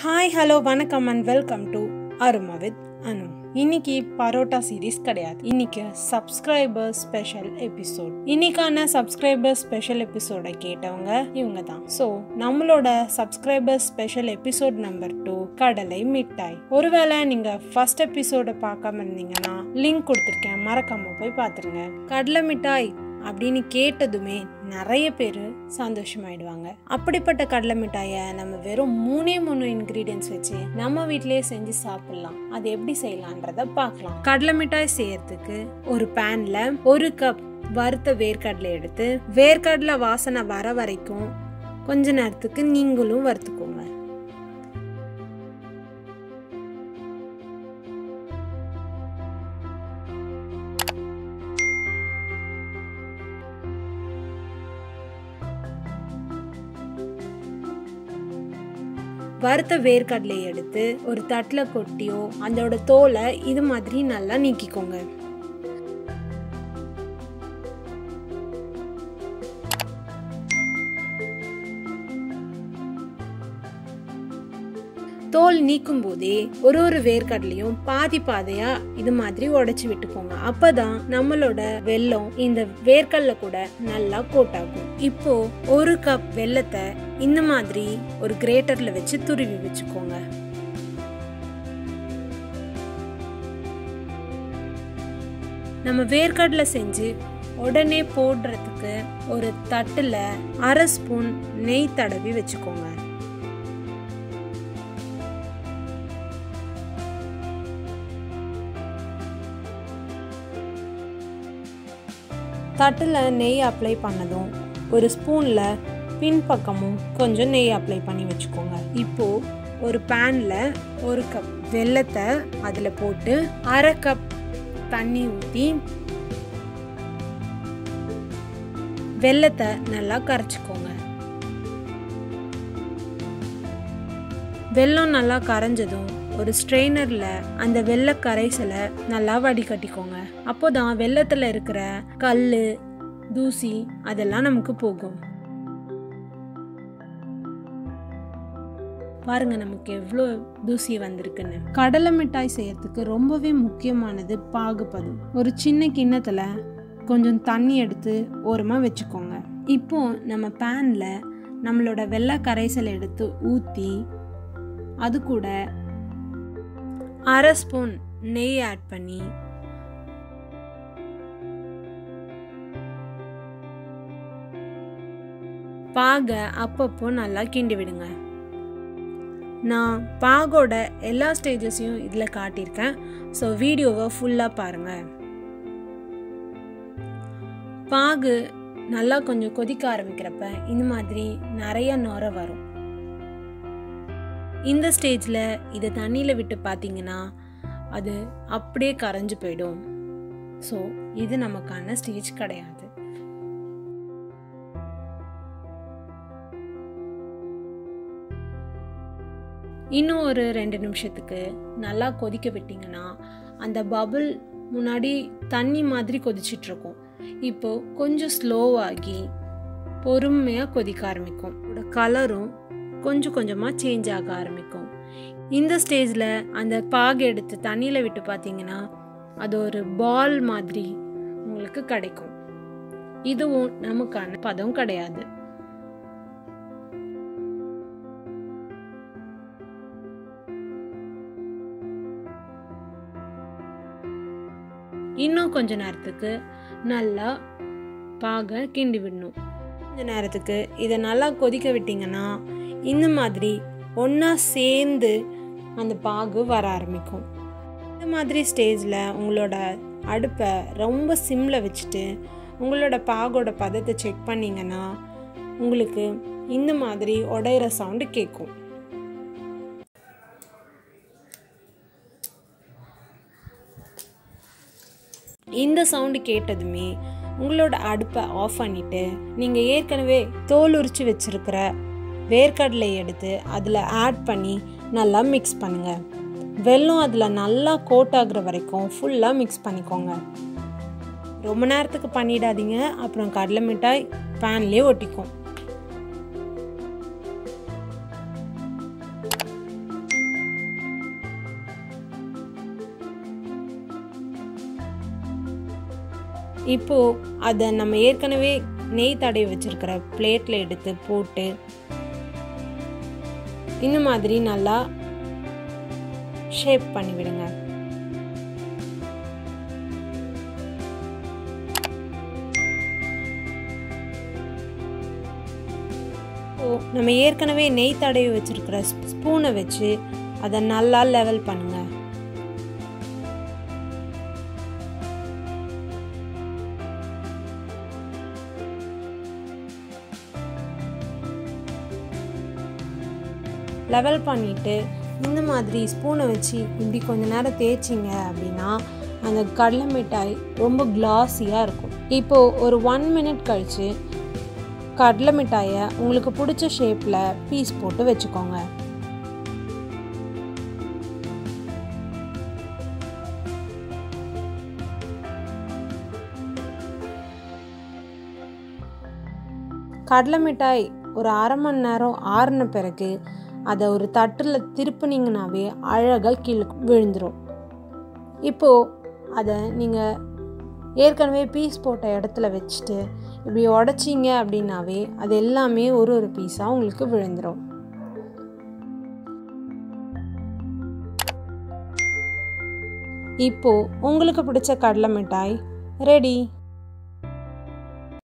Hi hello வணக்கம் and welcome to அருமா with அனு. இன்னைக்கு parotta series கிடையாது, இன்னைக்கு சப்ஸ்கிரைபர் ஸ்பெஷல் எபிசோட். இன்னைக்கான சப்ஸ்கிரைபர் ஸ்பெஷல் எபிசோட கேட்டவங்க இவங்க தான். ஸோ நம்மளோட சப்ஸ்கிரைபர் ஸ்பெஷல் எபிசோட் நம்பர் 2 கடலை மிட்டாய். ஒருவேளை நீங்க ஃபர்ஸ்ட் எபிசோட பார்க்காம இருந்தீங்கன்னா லிங்க் கொடுத்துருக்கேன், மறக்காம போய் பார்த்துருங்க. கடலை மிட்டாய் அப்படின்னு கேட்டதுமே நிறைய பேர் சந்தோஷமாயிடுவாங்க. அப்படிப்பட்ட கடலை மிட்டாயை நம்ம வெறும் 3 இன்கிரீடியன்ஸ் வச்சு நம்ம வீட்டிலேயே செஞ்சு சாப்பிடலாம். அது எப்படி செய்யலான்றத பார்க்கலாம். கடலை மிட்டாய் செய்யறதுக்கு ஒரு பேன்ல 1 கப் வறுத்த வேர்க்கடலை எடுத்து வேர்க்கடலை வாசனை வர வரைக்கும் கொஞ்ச நேரத்துக்கு நீங்களும் வறுத்துக்கோங்க. வறுத்த வேர்க்கடலை எடுத்து ஒரு தட்டில் கொட்டியோ அதோட தோலை இது மாதிரி நல்லா நீக்கிக்கோங்க. தோல் நீக்கும் போதே ஒரு வேர்க்கடலையும் பாதி பாதையா இது மாதிரி உடைச்சு விட்டுக்கோங்க. அப்பதான் நம்மளோட வெல்லம் இந்த வேர்க்கடல கூட நல்லா கோட் ஆகும். இப்போ 1 கப் வெல்லத்தை இந்த மாதிரி ஒரு கிரேட்டர்ல வச்சு துருவி வச்சுக்கோங்க. நம்ம வேர்க்கடலை செஞ்சு உடனே போடுறதுக்கு ஒரு தட்டுல 1/2 ஸ்பூன் நெய் தடவி வச்சுக்கோங்க. தட்டில் நெய் அப்ளை பண்ணதும் ஒரு ஸ்பூனில் பின்பக்கமும் கொஞ்சம் நெய் அப்ளை பண்ணி வச்சுக்கோங்க. இப்போது ஒரு பேனில் 1 கப் வெல்லத்தை அதில் போட்டு 1/2 கப் தண்ணி ஊற்றி வெல்லத்தை நல்லா கரைச்சிக்கோங்க. வெல்லம் நல்லா கரைஞ்சதும் ஒரு ஸ்ட்ரெயினரில் அந்த வெள்ளை கரைசலை நல்லா வடிகட்டிக்கோங்க. அப்போதான் வெள்ளத்தில் இருக்கிற கல், தூசி அதெல்லாம் நமக்கு போகும். பாருங்க நமக்கு எவ்வளோ தூசி வந்திருக்குன்னு. கடலை மிட்டாய் செய்யறதுக்கு ரொம்பவே முக்கியமானது பாகுபதம். ஒரு சின்ன கிண்ணத்துல கொஞ்சம் தண்ணி எடுத்து ஓரமாக வச்சுக்கோங்க. இப்போ நம்ம பேனில் நம்மளோட வெள்ளை கரைசலை எடுத்து ஊற்றி அது கூட 1/2 ஸ்பூன் நெய் ஆட் பண்ணி பாகை அப்பப்போ நல்லா கிண்டி விடுங்க. நான் பாகோட எல்லா ஸ்டேஜஸையும் இதில் காட்டியிருக்கேன். ஸோ வீடியோவை ஃபுல்லாக பாருங்கள். பாகு நல்லா கொஞ்சம் கொதிக்க ஆரம்பிக்கிறப்ப இந்த மாதிரி நிறைய நுரை வரும். இந்த ஸ்டேஜில் இதை தண்ணியில் விட்டு பார்த்தீங்கன்னா அது அப்படியே கரைஞ்சு போயிடும். ஸோ இது நமக்கான ஸ்டேஜ் கிடையாது. இன்னும் ஒரு 2 நிமிஷத்துக்கு நல்லா கொதிக்க விட்டிங்கன்னா அந்த பபுள் முன்னாடி தண்ணி மாதிரி கொதிச்சிட்டு இருக்கும். இப்போ கொஞ்சம் ஸ்லோவாகி பொறுமையாக கொதிக்க ஆரம்பிக்கும். அதோட கலரும் கொஞ்சம் கொஞ்சமாக சேஞ்ச் ஆக ஆரம்பிக்கும். இந்த ஸ்டேஜில் அந்த பாகு எடுத்து தண்ணியில் விட்டு பார்த்தீங்கன்னா அது ஒரு பால் மாதிரி உங்களுக்கு கிடைக்கும். இதுவும் நமக்கான பதம் கிடையாது. இன்னும் கொஞ்ச நேரத்துக்கு நல்லா பாகை கிண்டி விடணும். கொஞ்ச நேரத்துக்கு இதை நல்லா கொதிக்க விட்டிங்கன்னா இந்த மாதிரி ஒன்றா சேர்ந்து அந்த பாகு வர ஆரம்பிக்கும். இந்த மாதிரி ஸ்டேஜில் உங்களோட அடுப்பை ரொம்ப சிம்மில் வச்சுட்டு உங்களோட பாகோட பதத்தை செக் பண்ணிங்கன்னா உங்களுக்கு இந்த மாதிரி உடையிற சவுண்டு கேட்கும். இந்த சவுண்டு கேட்டதுமே உங்களோட அடுப்பை ஆஃப் பண்ணிவிட்டு நீங்கள் ஏற்கனவே தோல் உரித்து வச்சுருக்கிற வேர்க்கடலை எடுத்து அதில் ஆட் பண்ணி நல்லா மிக்ஸ் பண்ணுங்கள். வெல்லம் அதில் நல்லா கோட் ஆகுற வரைக்கும் ஃபுல்லாக மிக்ஸ் பண்ணிக்கோங்க. ரொம்ப நேரத்துக்கு பண்ணிடாதீங்க, அப்புறம் கடலை மிட்டாய் பேன்லேயே ஒட்டிக்கும். இப்போது அதை நம்ம ஏற்கனவே நெய் தடவி வச்சுருக்கிற பிளேட்டில் எடுத்து போட்டு இந்த மாதிரி நல்லா ஷேப் பண்ணி விடுங்க. நம்ம ஏற்கனவே நெய் தடவி வச்சிருக்கிற ஸ்பூனை வச்சு அதை நல்லா லெவல் பண்ணுங்க. லெவல் பண்ணிட்டு இந்த மாதிரி ஸ்பூனை வச்சு இப்படி கொஞ்ச நேரம் தேய்ச்சிங்க அப்படின்னா அந்த கடலை மிட்டாய் ரொம்ப கிளாஸியாக இருக்கும். இப்போது ஒரு 1 மினிட் கழித்து கடலை மிட்டாயை உங்களுக்கு பிடிச்ச ஷேப்பில் பீஸ் போட்டு வச்சுக்கோங்க. கடலை மிட்டாய் ஒரு 1/2 மணி நேரம் ஆறின பிறகு அதை ஒரு தட்டில் திருப்பினீங்கன்னாவே அழகாக கீழே விழுந்துடும். இப்போது அதை நீங்கள் ஏற்கனவே பீஸ் போட்ட இடத்துல வச்சுட்டு இப்படி உடச்சிங்க அப்படின்னாவே அது எல்லாமே ஒரு பீஸாக உங்களுக்கு விழுந்துடும். இப்போது உங்களுக்கு பிடிச்ச கடலை மிட்டாய் ரெடி.